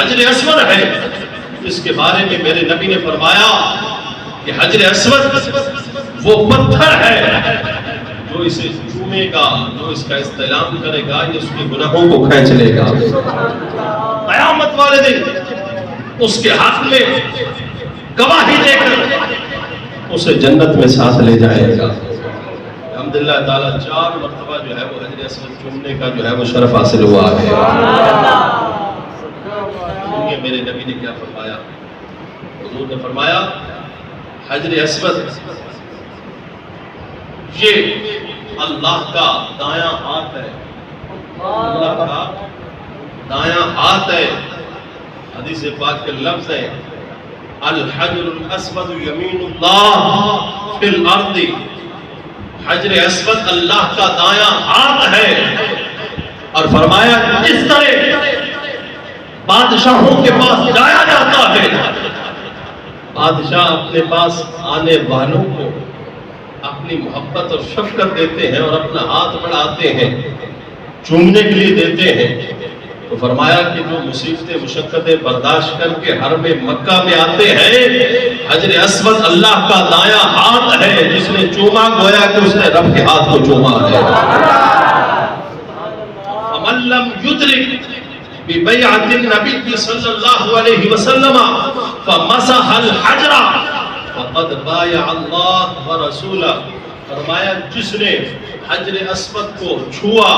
حجر اسود ہے، اس کے بارے میں میرے نبی نے فرمایا کہ حجر اسود وہ پتھر ہے جو اسے چومے گا، جو اس کا استعلام کرے گا، یہ اس کے گناہوں کو کھینچ لے گا۔ قیامت والے دن اس کے حق میں گواہی دے کر اسے جنت میں ساتھ لے جائے گا۔ الحمدللہ تعالیٰ 4 مرتبہ جو ہے وہ حجر اسود چومنے کا جو ہے وہ شرف حاصل ہوا ہے۔ سنیے میرے نبی نے کیا فرمایا۔ حضور نے فرمایا حجر اسود یہ اللہ کا دایاں ہاتھ ہے، اللہ کا دایاں ہاتھ ہے۔ حدیث پاک کے لفظ ہے الحجر الاسود یمین اللہ فی الارض، حجر اسود اللہ کا دایاں ہاتھ ہے۔ اور فرمایا جس طرح بادشاہوں کے پاس جایا جاتا ہے، بادشاہ اپنے پاس آنے والوں کو اپنی محبت اور شفقت دیتے ہیں اور اپنا ہاتھ بڑھاتے ہیں، چومنے کے لیے دیتے ہیں، تو فرمایا کہ جو مصیبتیں مشقتیں برداشت کر کے حرم مکہ میں آتے ہیں، حجر اسود اللہ کا دایاں ہاتھ ہے، جس نے چوما گویا کہ اس نے رب کے ہاتھ کو چوما ہے۔ فمن لم يدرك ببیعۃ النبی صلی اللہ علیہ وسلم فمسح الحجر فقد بایع اللہ ورسولہ۔ فرمایا جس نے حجر اسود کو چھوا،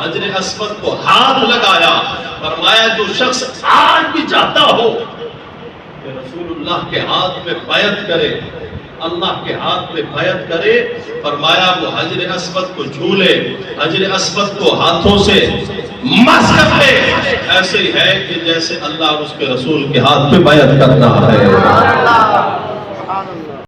حجر اسود کو ہاتھ لگایا، فرمایا جو شخص آج بھی چاہتا ہو کہ رسول اللہ کے ہاتھ میں بیعت کرے، اللہ کے ہاتھ میں بیعت کرے، فرمایا وہ حجر اسود کو چھو لے، حجر اسود کو ہاتھوں سے مس کر لے، ایسے ہی ہے کہ جیسے اللہ اور اس کے رسول کے ہاتھ پہ بیعت کرنا ہے۔